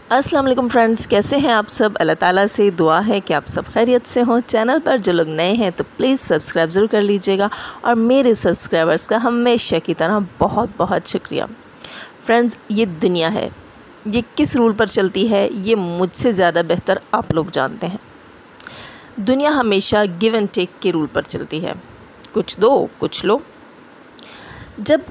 अस्सलाम वालेकुम फ्रेंड्स, कैसे हैं आप सब। अल्लाह ताला से दुआ है कि आप सब खैरियत से हों। चैनल पर जो लोग नए हैं तो प्लीज़ सब्सक्राइब ज़रूर कर लीजिएगा और मेरे सब्सक्राइबर्स का हमेशा की तरह बहुत बहुत शुक्रिया। फ्रेंड्स, ये दुनिया है, ये किस रूल पर चलती है ये मुझसे ज़्यादा बेहतर आप लोग जानते हैं। दुनिया हमेशा गिव एंड टेक के रूल पर चलती है, कुछ दो कुछ लो। जब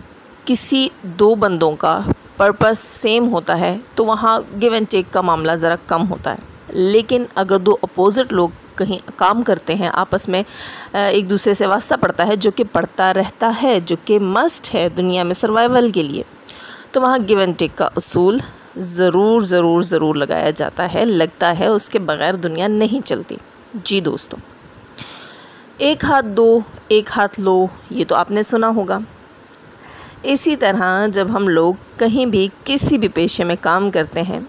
किसी दो बंदों का पर्पस सेम होता है तो वहाँ गिव एंड टेक का मामला ज़रा कम होता है, लेकिन अगर दो अपोजिट लोग कहीं काम करते हैं, आपस में एक दूसरे से वास्ता पड़ता है, जो कि पड़ता रहता है, जो कि मस्ट है दुनिया में सर्वाइवल के लिए, तो वहाँ गिव एंड टेक का उसूल ज़रूर ज़रूर ज़रूर लगाया जाता है। लगता है उसके बग़ैर दुनिया नहीं चलती। जी दोस्तों, एक हाथ दो एक हाथ लो, ये तो आपने सुना होगा। इसी तरह जब हम लोग कहीं भी किसी भी पेशे में काम करते हैं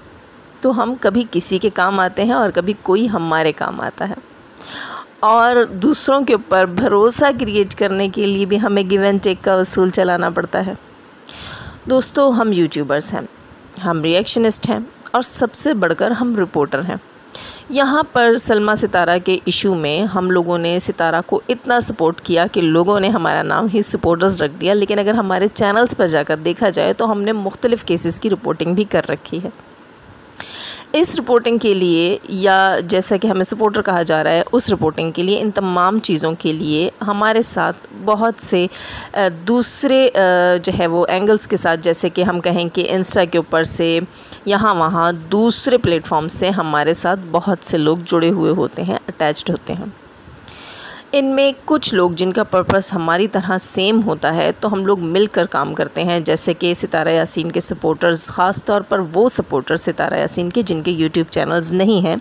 तो हम कभी किसी के काम आते हैं और कभी कोई हमारे काम आता है, और दूसरों के ऊपर भरोसा क्रिएट करने के लिए भी हमें गिव एंड टेक का उसूल चलाना पड़ता है। दोस्तों, हम यूट्यूबर्स हैं, हम रिएक्शनिस्ट हैं और सबसे बढ़कर हम रिपोर्टर हैं। यहाँ पर सलमा सितारा के इशू में हम लोगों ने सितारा को इतना सपोर्ट किया कि लोगों ने हमारा नाम ही सपोर्टर्स रख दिया, लेकिन अगर हमारे चैनल्स पर जाकर देखा जाए तो हमने मुख्तलिफ़ केसेस की रिपोर्टिंग भी कर रखी है। इस रिपोर्टिंग के लिए, या जैसा कि हमें सपोर्टर कहा जा रहा है, उस रिपोर्टिंग के लिए, इन तमाम चीज़ों के लिए हमारे साथ बहुत से दूसरे जो है वो एंगल्स के साथ, जैसे कि हम कहें कि इंस्टा के ऊपर से यहाँ वहाँ दूसरे प्लेटफॉर्म से हमारे साथ बहुत से लोग जुड़े हुए होते हैं, अटैच्ड होते हैं। इनमें कुछ लोग जिनका पर्पस हमारी तरह सेम होता है तो हम लोग मिलकर काम करते हैं, जैसे कि सितारा यासीन के सपोर्टर्स, ख़ास तौर पर वो सपोर्टर्स सितारा यासीन के जिनके यूट्यूब चैनल्स नहीं हैं,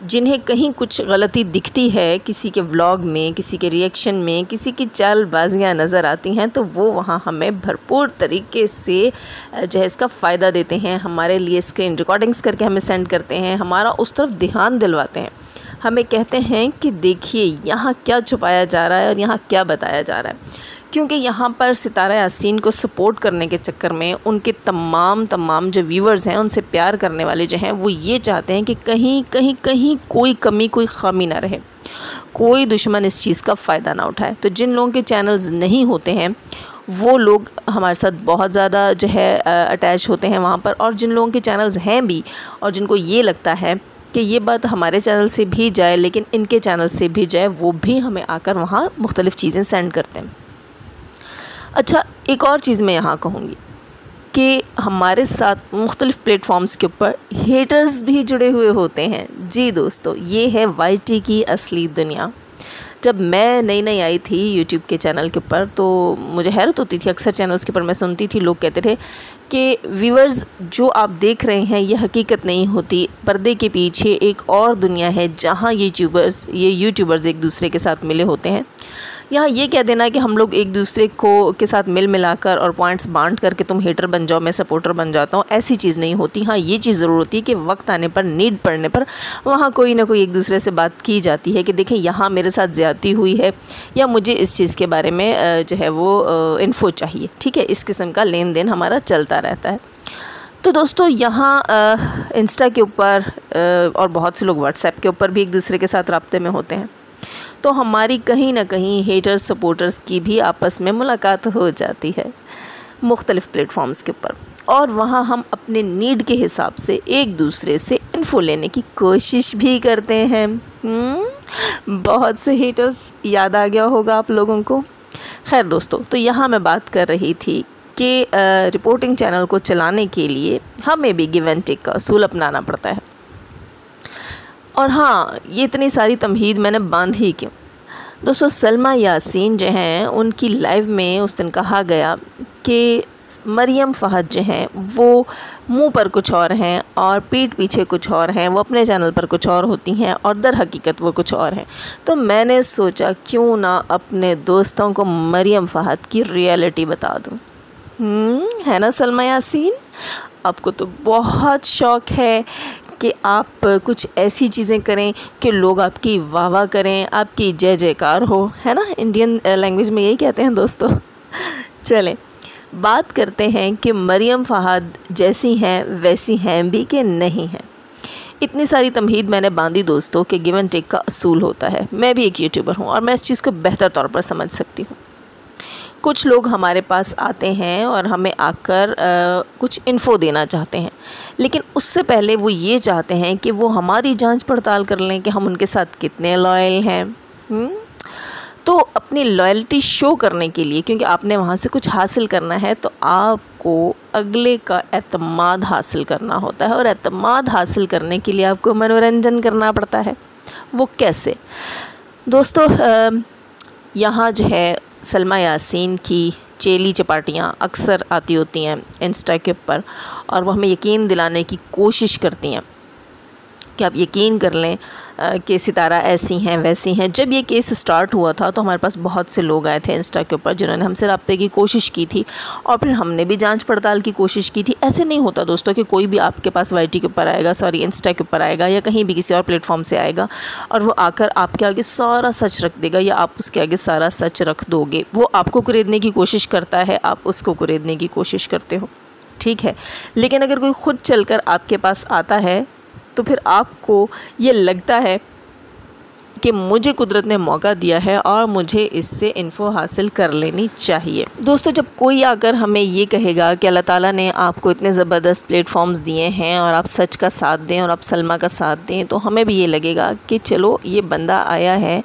जिन्हें कहीं कुछ गलती दिखती है किसी के व्लॉग में, किसी के रिएक्शन में, किसी की चालबाजियाँ नज़र आती हैं, तो वो वहाँ हमें भरपूर तरीके से जो है इसका फ़ायदा देते हैं। हमारे लिए स्क्रीन रिकॉर्डिंग्स करके हमें सेंड करते हैं, हमारा उस तरफ ध्यान दिलवाते हैं, हमें कहते हैं कि देखिए यहाँ क्या छुपाया जा रहा है और यहाँ क्या बताया जा रहा है। क्योंकि यहाँ पर सितारा यासीन को सपोर्ट करने के चक्कर में उनके तमाम जो व्यूवर्स हैं, उनसे प्यार करने वाले जो हैं, वो ये चाहते हैं कि कहीं कोई कमी, कोई ख़ामी ना रहे, कोई दुश्मन इस चीज़ का फ़ायदा ना उठाए। तो जिन लोगों के चैनल्स नहीं होते हैं वो लोग हमारे साथ बहुत ज़्यादा जो है अटैच होते हैं वहाँ पर, और जिन लोगों के चैनल्स हैं भी और जिनको ये लगता है कि ये बात हमारे चैनल से भी जाए लेकिन इनके चैनल से भी जाए, वो भी हमें आकर वहाँ मुख्तलिफ़ चीज़ें सेंड करते हैं। अच्छा, एक और चीज़ मैं यहाँ कहूँगी कि हमारे साथ मुख्तलिफ़ प्लेटफॉर्म्स के ऊपर हेटर्स भी जुड़े हुए होते हैं। जी दोस्तों, ये है वाईटी की असली दुनिया। जब मैं नई आई थी यूट्यूब के चैनल के ऊपर तो मुझे हैरत होती थी। अक्सर चैनल्स के ऊपर मैं सुनती थी, लोग कहते थे कि व्यूअर्स जो आप देख रहे हैं ये हकीकत नहीं होती, पर्दे के पीछे एक और दुनिया है जहाँ ये यूट्यूबर्स एक दूसरे के साथ मिले होते हैं। यहाँ ये कह देना कि हम लोग एक दूसरे को के साथ मिलाकर और पॉइंट्स बांट करके तुम हेटर बन जाओ, मैं सपोर्टर बन जाता हूँ, ऐसी चीज़ नहीं होती। हाँ, ये चीज़ ज़रूर होती है कि वक्त आने पर, नीड पड़ने पर वहाँ कोई ना कोई एक दूसरे से बात की जाती है कि देखें यहाँ मेरे साथ ज़्यादती हुई है या मुझे इस चीज़ के बारे में जो है वो इन्फो चाहिए। ठीक है, इस किस्म का लेन देन हमारा चलता रहता है। तो दोस्तों, यहाँ इंस्टा के ऊपर और बहुत से लोग व्हाट्सएप के ऊपर भी एक दूसरे के साथ राब्ते में होते हैं, तो हमारी कहीं ना कहीं हेटर्स सपोर्टर्स की भी आपस में मुलाकात हो जाती है मुख्तलिफ़ प्लेटफॉर्म्स के ऊपर, और वहाँ हम अपने नीड के हिसाब से एक दूसरे से इन्फो लेने की कोशिश भी करते हैं। बहुत से हेटर्स याद आ गया होगा आप लोगों को। खैर दोस्तों, तो यहाँ मैं बात कर रही थी कि रिपोर्टिंग चैनल को चलाने के लिए हमें भी गिव एंड टेक का असूल अपनाना पड़ता है। और हाँ, ये इतनी सारी तमहीद मैंने बांधी क्यों? दोस्तों, सलमा यासीन जो हैं उनकी लाइव में उस दिन कहा गया कि मरियम फ़हद जो हैं वो मुंह पर कुछ और हैं और पीठ पीछे कुछ और हैं, वो अपने चैनल पर कुछ और होती हैं और दर हकीकत वो कुछ और हैं। तो मैंने सोचा क्यों ना अपने दोस्तों को मरियम फ़हद की रियलिटी बता दूँ। है ना सलमा यासीन, आपको तो बहुत शौक़ है कि आप कुछ ऐसी चीज़ें करें कि लोग आपकी वाह वाह करें, आपकी जय जयकार हो, है ना। इंडियन लैंग्वेज में यही कहते हैं दोस्तों। चलें, बात करते हैं कि मरियम फ़ाहद जैसी हैं वैसी हैं भी कि नहीं हैं। इतनी सारी तमहीद मैंने बांधी दोस्तों कि गिव एंड टेक का असूल होता है। मैं भी एक यूट्यूबर हूँ और मैं इस चीज़ को बेहतर तौर पर समझ सकती हूँ। कुछ लोग हमारे पास आते हैं और हमें आकर कुछ इन्फ़ो देना चाहते हैं, लेकिन उससे पहले वो ये चाहते हैं कि वो हमारी जांच पड़ताल कर लें कि हम उनके साथ कितने लॉयल हैं। तो अपनी लॉयल्टी शो करने के लिए, क्योंकि आपने वहाँ से कुछ हासिल करना है, तो आपको अगले का एतमाद हासिल करना होता है और एतमाद हासिल करने के लिए आपको मनोरंजन करना पड़ता है। वो कैसे दोस्तों? यहाँ जो है सलमा यासीन की चेली चपाटियाँ अक्सर आती होती हैं इंस्टा के ऊपर और वो हमें यकीन दिलाने की कोशिश करती हैं कि आप यकीन कर लें कि सितारा ऐसी हैं वैसी हैं। जब ये केस स्टार्ट हुआ था तो हमारे पास बहुत से लोग आए थे इंस्टा के ऊपर जिन्होंने हमसे रब्ते की कोशिश की थी और फिर हमने भी जांच पड़ताल की कोशिश की थी। ऐसे नहीं होता दोस्तों कि कोई भी आपके पास वाईटी के ऊपर आएगा, इंस्टा के ऊपर आएगा या कहीं भी किसी और प्लेटफॉर्म से आएगा और वो आकर आपके आगे सारा सच रख देगा या आप उसके आगे सारा सच रख दोगे। वो आपको कुरेदने की कोशिश करता है, आप उसको कुरेदने की कोशिश करते हो, ठीक है। लेकिन अगर कोई ख़ुद चलकर आपके पास आता है तो फिर आपको ये लगता है कि मुझे कुदरत ने मौका दिया है और मुझे इससे इन्फ़ो हासिल कर लेनी चाहिए। दोस्तों, जब कोई आकर हमें ये कहेगा कि अल्लाह ताला ने आपको इतने ज़बरदस्त प्लेटफॉर्म्स दिए हैं और आप सच का साथ दें और आप सलमा का साथ दें, तो हमें भी ये लगेगा कि चलो ये बंदा आया है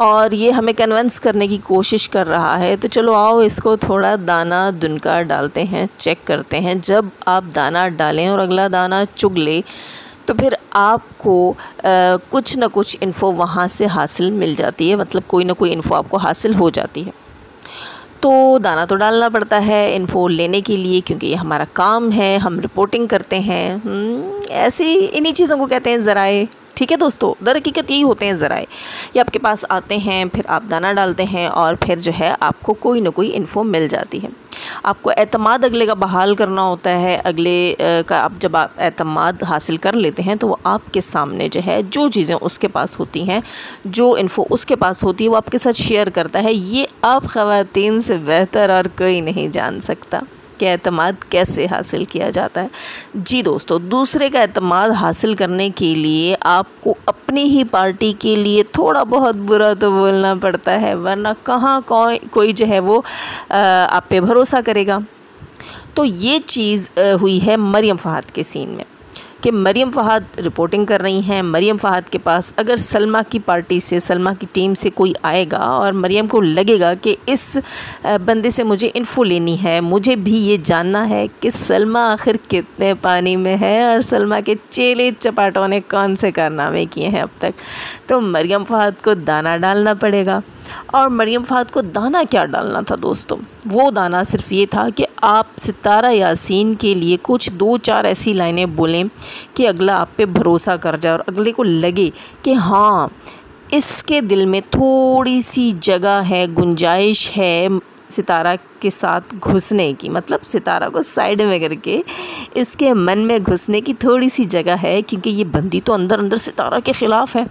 और ये हमें कन्विंस करने की कोशिश कर रहा है, तो चलो आओ इसको थोड़ा दाना दुनका डालते हैं, चेक करते हैं। जब आप दाना डालें और अगला दाना चुग ले तो फिर आपको कुछ ना कुछ इन्फ़ो वहाँ से हासिल मिल जाती है, मतलब कोई ना कोई इन्फ़ो आपको हासिल हो जाती है। तो दाना तो डालना पड़ता है इन्फ़ो लेने के लिए, क्योंकि ये हमारा काम है, हम रिपोर्टिंग करते हैं। ऐसी इन्हीं चीज़ों को कहते हैं ज़राए, ठीक है दोस्तों। दर हकीकत यही होते हैं ज़राए। ये आपके पास आते हैं, फिर आप दाना डालते हैं और फिर जो है आपको कोई ना कोई इन्फ़ो मिल जाती है। आपको एतमाद अगले का बहाल करना होता है। अगले का आप जब आप एतमाद हासिल कर लेते हैं तो वो आपके सामने जो है जो चीज़ें उसके पास होती हैं, जो इन्फ़ो उसके पास होती है, वो आपके साथ शेयर करता है। ये आप ख़वातीन से बेहतर और कोई नहीं जान सकता कि एतमाद कैसे हासिल किया जाता है। जी दोस्तों, दूसरे का एतमाद हासिल करने के लिए आपको अपनी ही पार्टी के लिए थोड़ा बहुत बुरा तो बोलना पड़ता है, वरना कहाँ कोई जो है वो आप पे भरोसा करेगा। तो ये चीज़ हुई है मरियम फ़ाहद के सीन में कि मरियम फ़ाहद रिपोर्टिंग कर रही हैं। मरियम फ़ाहद के पास अगर सलमा की पार्टी से, सलमा की टीम से कोई आएगा और मरियम को लगेगा कि इस बंदे से मुझे इन्फ़ो लेनी है, मुझे भी ये जानना है कि सलमा आखिर कितने पानी में है और सलमा के चेले चपाटों ने कौन से कारनामे किए हैं अब तक, तो मरियम फ़ाहद को दाना डालना पड़ेगा। और मरियम फ़ाहद को दाना क्या डालना था दोस्तों? वो दाना सिर्फ ये था कि आप सितारा यासीन के लिए कुछ 2-4 ऐसी लाइनें बोलें कि अगला आप पे भरोसा कर जाए और अगले को लगे कि हाँ, इसके दिल में थोड़ी सी जगह है, गुंजाइश है सितारा के साथ घुसने की, मतलब सितारा को साइड में करके इसके मन में घुसने की थोड़ी सी जगह है, क्योंकि ये बंदी तो अंदर अंदर सितारा के ख़िलाफ़ है,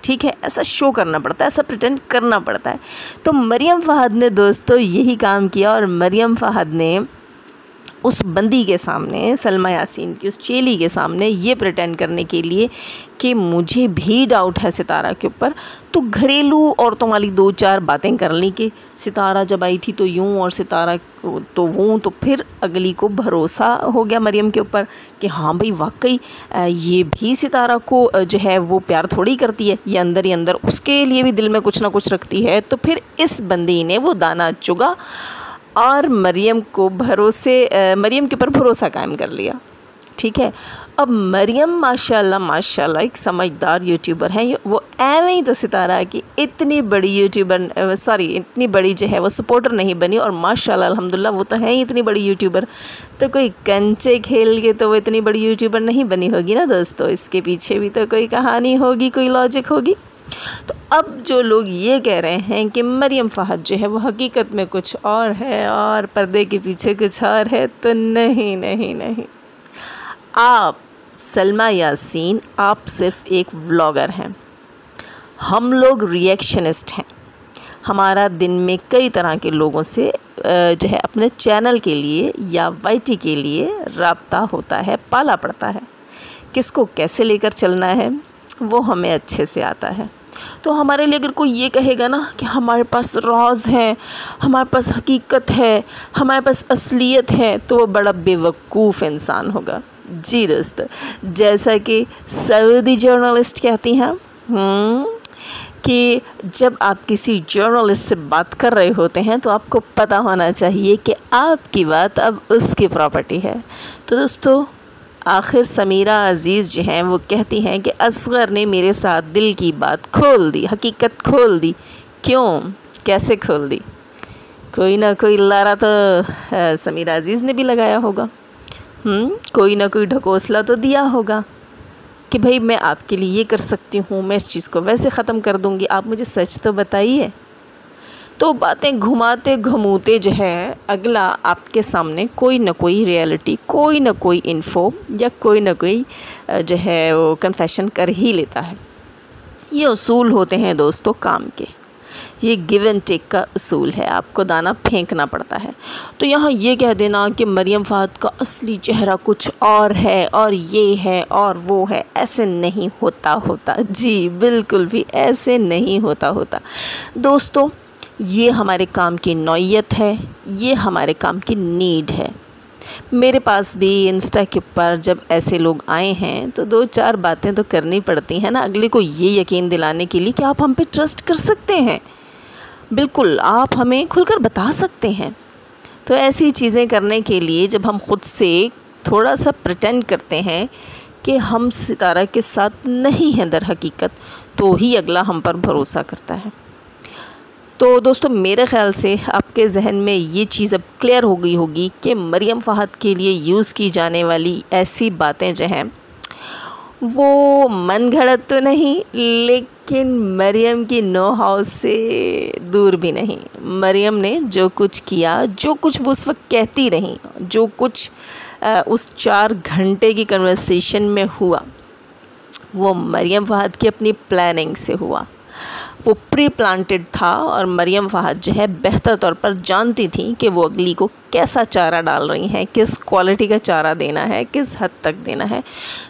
ठीक है। ऐसा शो करना पड़ता है, ऐसा प्रिटेंड करना पड़ता है। तो मरियम फ़ाहद ने दोस्तों यही काम किया और मरियम फ़ाहद ने उस बंदी के सामने, सलमा यासीन की उस चेली के सामने, ये प्रिटेंड करने के लिए कि मुझे भी डाउट है सितारा के ऊपर, तो घरेलू औरतों वाली 2-4 बातें कर ली कि सितारा जब आई थी तो यूँ और सितारा तो वो, तो फिर अगली को भरोसा हो गया मरियम के ऊपर कि हाँ भाई वाकई ये भी सितारा को जो है वो प्यार थोड़ी करती है, ये अंदर ही अंदर उसके लिए भी दिल में कुछ ना कुछ रखती है। तो फिर इस बंदी ने वो दाना चुगा और मरियम के ऊपर भरोसा कायम कर लिया, ठीक है। अब मरियम माशाल्लाह एक समझदार यूट्यूबर हैं। वो एवं ही तो सितारा की इतनी बड़ी इतनी बड़ी जो है वो सपोर्टर नहीं बनी, और माशाल्लाह अल्हम्दुलिल्लाह वो तो है ही इतनी बड़ी यूट्यूबर। तो कोई कंचे खेल के तो वो इतनी बड़ी यूट्यूबर नहीं बनी होगी ना दोस्तों, इसके पीछे भी तो कोई कहानी होगी, कोई लॉजिक होगी। तो अब जो लोग ये कह रहे हैं कि मरियम फ़ाहद जो है वो हकीकत में कुछ और है और पर्दे के पीछे कुछ और है, तो नहीं, आप सलमा यासीन, आप सिर्फ एक व्लॉगर हैं, हम लोग रिएक्शनिस्ट हैं। हमारा दिन में कई तरह के लोगों से जो है अपने चैनल के लिए या वाईटी के लिए राब्ता होता है, पाला पड़ता है। किसको कैसे लेकर चलना है वो हमें अच्छे से आता है। तो हमारे लिए अगर कोई ये कहेगा ना कि हमारे पास राज है, हमारे पास हकीकत है, हमारे पास असलियत है, तो वो बड़ा बेवकूफ़ इंसान होगा। जी दोस्तों, जैसा कि सऊदी जर्नलिस्ट कहती हैं कि जब आप किसी जर्नलिस्ट से बात कर रहे होते हैं तो आपको पता होना चाहिए कि आपकी बात अब उसकी प्रॉपर्टी है। तो दोस्तों, आखिर समीरा अज़ीज़ जो हैं वो कहती हैं कि असगर ने मेरे साथ दिल की बात खोल दी, हकीकत खोल दी। क्यों, कैसे खोल दी? कोई ना कोई लारा तो समीरा अज़ीज़ ने भी लगाया होगा। कोई ना कोई ढकोसला तो दिया होगा कि भाई मैं आपके लिए ये कर सकती हूँ, मैं इस चीज़ को वैसे ख़त्म कर दूँगी, आप मुझे सच तो बताइए। तो बातें घुमाते घुमूते जो है अगला आपके सामने कोई ना कोई रियलिटी, कोई ना कोई इन्फो या कोई ना कोई जो है वो कन्फेशन कर ही लेता है। ये उसूल होते हैं दोस्तों काम के, ये गिव एंड टेक का उसूल है, आपको दाना फेंकना पड़ता है। तो यहाँ ये कह देना कि मरियम फ़हद का असली चेहरा कुछ और है और ये है और वो है, ऐसे नहीं होता। जी बिल्कुल भी ऐसे नहीं होता। दोस्तों, ये हमारे काम की नौइयत है, ये हमारे काम की नीड है। मेरे पास भी इंस्टा के ऊपर जब ऐसे लोग आए हैं तो 2-4 बातें तो करनी पड़ती हैं ना, अगले को ये यकीन दिलाने के लिए कि आप हम पे ट्रस्ट कर सकते हैं, बिल्कुल आप हमें खुलकर बता सकते हैं। तो ऐसी चीज़ें करने के लिए जब हम ख़ुद से थोड़ा सा प्रिटेंड करते हैं कि हम सितारा के साथ नहीं हैं दर हकीकत, तो ही अगला हम पर भरोसा करता है। तो दोस्तों, मेरे ख़्याल से आपके जहन में ये चीज़ अब क्लियर हो गई होगी कि मरियम फ़हद के लिए यूज़ की जाने वाली ऐसी बातें जो हैं वो मन घड़त तो नहीं, लेकिन मरियम की नो हाउस से दूर भी नहीं। मरियम ने जो कुछ किया, जो कुछ वो उस वक्त कहती रही, जो कुछ उस 4 घंटे की कन्वर्सेशन में हुआ, वो मरियम फ़हद की अपनी प्लानिंग से हुआ। वो प्री प्लांटेड था और मरियम फ़हद जो है बेहतर तौर पर जानती थी कि वो अगली को कैसा चारा डाल रही हैं, किस क्वालिटी का चारा देना है, किस हद तक देना है।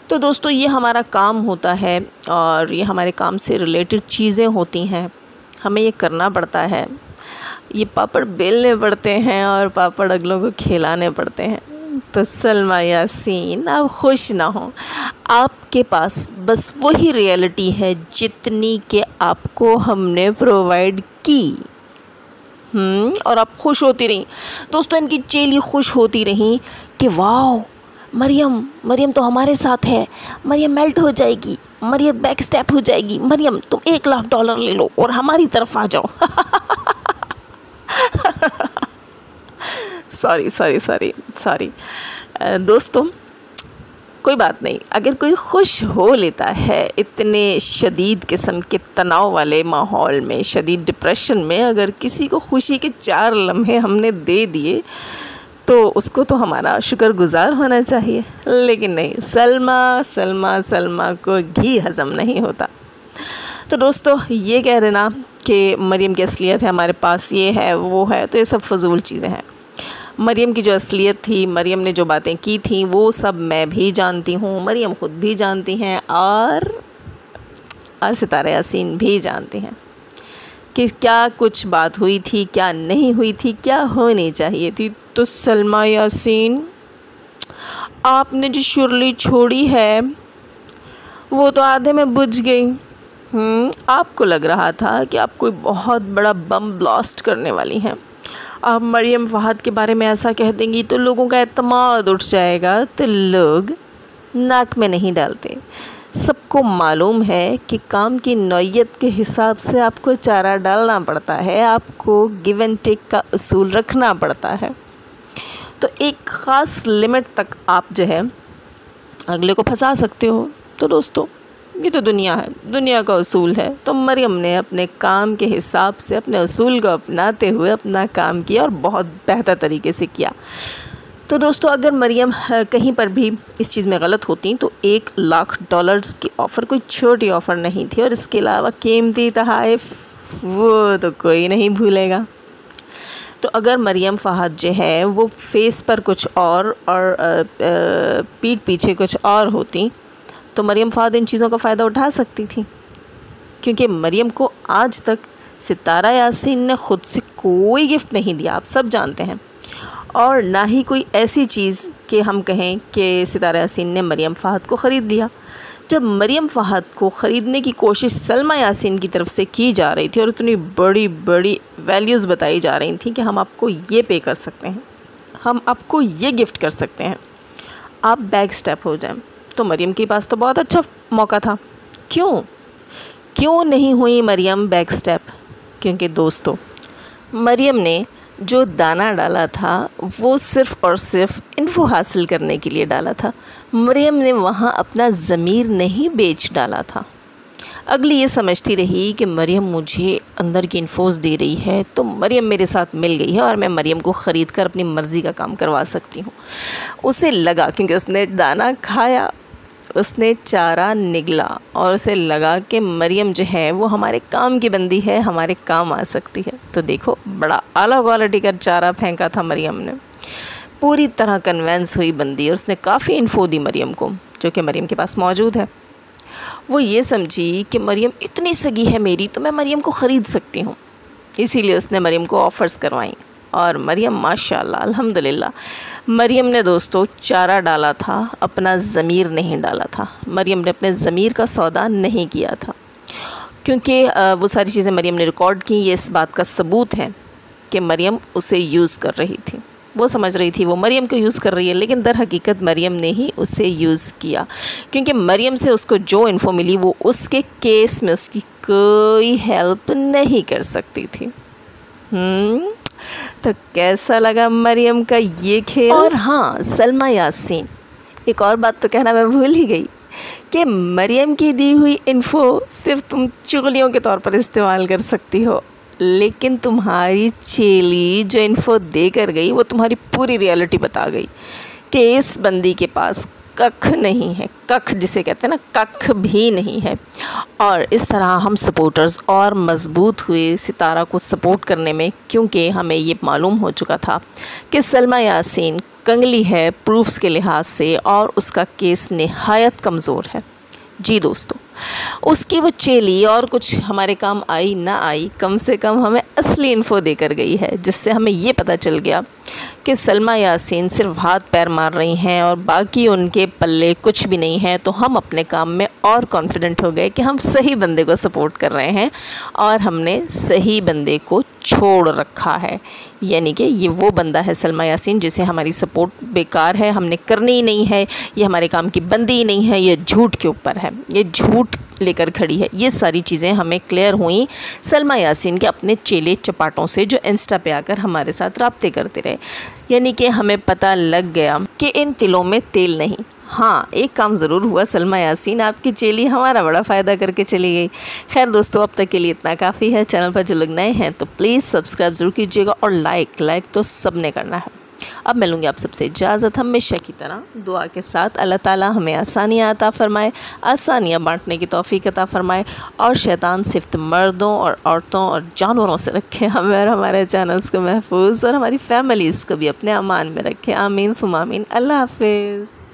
तो दोस्तों, ये हमारा काम होता है और ये हमारे काम से रिलेटेड चीज़ें होती हैं, हमें ये करना पड़ता है। ये पापड़ बेलने पड़ते हैं और पापड़ अगलों को खिलाने पड़ते हैं। तो सलमा यासीन, आप खुश ना हो, आपके पास बस वही रियलिटी है जितनी के आपको हमने प्रोवाइड की। और आप खुश होती रहीं दोस्तों, इनकी चेली खुश होती रहीं कि वाह मरियम तो हमारे साथ है, मरियम मेल्ट हो जाएगी, मरियम बैक स्टेप हो जाएगी, मरियम तुम $1 लाख ले लो और हमारी तरफ आ जाओ। सॉरी दोस्तों, कोई बात नहीं, अगर कोई खुश हो लेता है इतने शदीद किस्म के तनाव वाले माहौल में, शदीद डिप्रेशन में, अगर किसी को खुशी के 4 लम्हे हमने दे दिए तो उसको तो हमारा शुक्रगुजार होना चाहिए। लेकिन नहीं, सलमा को घी हज़म नहीं होता। तो दोस्तों, ये कह देना कि मरियम की असलियत है हमारे पास, ये है वो है, तो ये सब फजूल चीज़ें हैं। मरियम की जो असलियत थी, मरियम ने जो बातें की थी, वो सब मैं भी जानती हूँ, मरियम ख़ुद भी जानती हैं और सितारा यासीन भी जानती हैं कि क्या कुछ बात हुई थी, क्या नहीं हुई थी, क्या होनी चाहिए थी। तो सलमा यासीन, आपने जो शुरली छोड़ी है वो तो आधे में बुझ गई। आपको लग रहा था कि आप कोई बहुत बड़ा बम ब्लास्ट करने वाली हैं। आप मरियम फ़हद के बारे में ऐसा कह देंगी तो लोगों का एतमाद उठ जाएगा, तो लोग नाक में नहीं डालते। सबको मालूम है कि काम की नौइयत के हिसाब से आपको चारा डालना पड़ता है, आपको गिव एंड टेक का उसूल रखना पड़ता है। तो एक ख़ास लिमिट तक आप जो है अगले को फंसा सकते हो। तो दोस्तों, ये तो दुनिया है, दुनिया का उसूल है। तो मरियम ने अपने काम के हिसाब से अपने उसूल को अपनाते हुए अपना काम किया और बहुत बेहतर तरीके से किया। तो दोस्तों, अगर मरियम कहीं पर भी इस चीज़ में गलत होती तो $1 लाख की ऑफ़र कोई छोटी ऑफ़र नहीं थी, और इसके अलावा कीमती तोहफ़े वो तो कोई नहीं भूलेगा। तो अगर मरियम फ़हद जो है वो फेस पर कुछ और पीठ पीछे कुछ और होती तो मरियम फ़हद इन चीज़ों का फ़ायदा उठा सकती थी, क्योंकि मरियम को आज तक सितारा यासीन ने ख़ुद से कोई गिफ्ट नहीं दिया, आप सब जानते हैं, और ना ही कोई ऐसी चीज़ कि हम कहें कि सितारा यासीन ने मरियम फ़हद को ख़रीद लिया। जब मरियम फ़हद को ख़रीदने की कोशिश सलमा यासीन की तरफ से की जा रही थी और इतनी बड़ी बड़ी वैल्यूज़ बताई जा रही थी कि हम आपको ये पे कर सकते हैं, हम आपको ये गिफ्ट कर सकते हैं, आप बैक स्टेप हो जाएं, तो मरियम के पास तो बहुत अच्छा मौका था। क्यों नहीं हुई मरियम बैक स्टेप? क्योंकि दोस्तों, मरियम ने जो दाना डाला था वो सिर्फ़ और सिर्फ इन्फो हासिल करने के लिए डाला था। मरियम ने वहाँ अपना ज़मीर नहीं बेच डाला था। अगली ये समझती रही कि मरियम मुझे अंदर की इन्फोस दे रही है तो मरियम मेरे साथ मिल गई है और मैं मरियम को ख़रीद कर अपनी मर्ज़ी का काम करवा सकती हूँ। उसे लगा, क्योंकि उसने दाना खाया, उसने चारा निगला और उसे लगा कि मरियम जो है वो हमारे काम की बंदी है, हमारे काम आ सकती है। तो देखो, बड़ा आला क्वालिटी का चारा फेंका था मरियम ने, पूरी तरह कन्वेंस हुई बंदी और उसने काफ़ी इन्फो दी मरियम को, जो कि मरियम के पास मौजूद है। वो ये समझी कि मरियम इतनी सगी है मेरी तो मैं मरियम को ख़रीद सकती हूँ, इसीलिए उसने मरियम को ऑफ़र्स करवाई और मरियम माशाल्लाह अल्हम्दुलिल्लाह, मरियम ने दोस्तों चारा डाला था, अपना ज़मीर नहीं डाला था। मरियम ने अपने ज़मीर का सौदा नहीं किया था, क्योंकि वो सारी चीज़ें मरियम ने रिकॉर्ड की। ये इस बात का सबूत है कि मरियम उसे यूज़ कर रही थी। वो समझ रही थी वो मरियम को यूज़ कर रही है, लेकिन दर हकीकत मरियम ने ही उसे यूज़ किया, क्योंकि मरियम से उसको जो इन्फो मिली वो उसके केस में उसकी कोई हेल्प नहीं कर सकती थी। तो कैसा लगा मरियम का ये खेल? और हाँ, सलमा यासीन, एक और बात तो कहना मैं भूल ही गई कि मरियम की दी हुई इन्फो सिर्फ तुम चुगलियों के तौर पर इस्तेमाल कर सकती हो, लेकिन तुम्हारी चेली जो इन्फो दे कर गई वो तुम्हारी पूरी रियलिटी बता गई कि इस बंदी के पास कख नहीं है, कख जिसे कहते हैं ना, कख भी नहीं है। और इस तरह हम सपोर्टर्स और मज़बूत हुए सितारा को सपोर्ट करने में, क्योंकि हमें ये मालूम हो चुका था कि सलमा यासीन कंगली है प्रूफ्स के लिहाज से और उसका केस निहायत कमज़ोर है। जी दोस्तों, उसकी वो चेली और कुछ हमारे काम आई ना आई, कम से कम हमें असली इन्फो देकर गई है, जिससे हमें ये पता चल गया कि सलमा यासीन सिर्फ हाथ पैर मार रही हैं और बाकी उनके पल्ले कुछ भी नहीं है। तो हम अपने काम में और कॉन्फिडेंट हो गए कि हम सही बंदे को सपोर्ट कर रहे हैं और हमने सही बंदे को छोड़ रखा है, यानी कि ये वो बंदा है सलमा यासीन जिसे हमारी सपोर्ट बेकार है, हमने करनी ही नहीं है, ये हमारे काम की बंदी ही नहीं है, ये झूठ के ऊपर है, ये झूठ लेकर खड़ी है। ये सारी चीज़ें हमें क्लियर हुई सलमा यासीन के अपने चेले चपाटों से जो इंस्टा पे आकर हमारे साथ राब्ते करते रहे, यानी कि हमें पता लग गया कि इन तिलों में तेल नहीं। हाँ, एक काम ज़रूर हुआ, सलमा यासीन आपकी चेली हमारा बड़ा फ़ायदा करके चली गई। खैर दोस्तों, अब तक के लिए इतना काफ़ी है। चैनल पर जो लोग नए हैं तो प्लीज़ सब्सक्राइब ज़रूर कीजिएगा और लाइक तो सब ने करना है। अब मिलूँगी आप सबसे इजाज़त, हमेशा की तरह दुआ के साथ। अल्लाह ताला हमें आसानियाँ अता फ़रमाए, आसानियाँ बांटने की तौफ़ीक अता फ़रमाए और शैतान सिर्फ मर्दों और औरतों और जानवरों से रखे, हमें और हमारे चैनल्स को महफूज और हमारी फैमिलीज़ को भी अपने अमान में रखे। आमीन फुम आमीन। अल्लाह हाफ़िज़।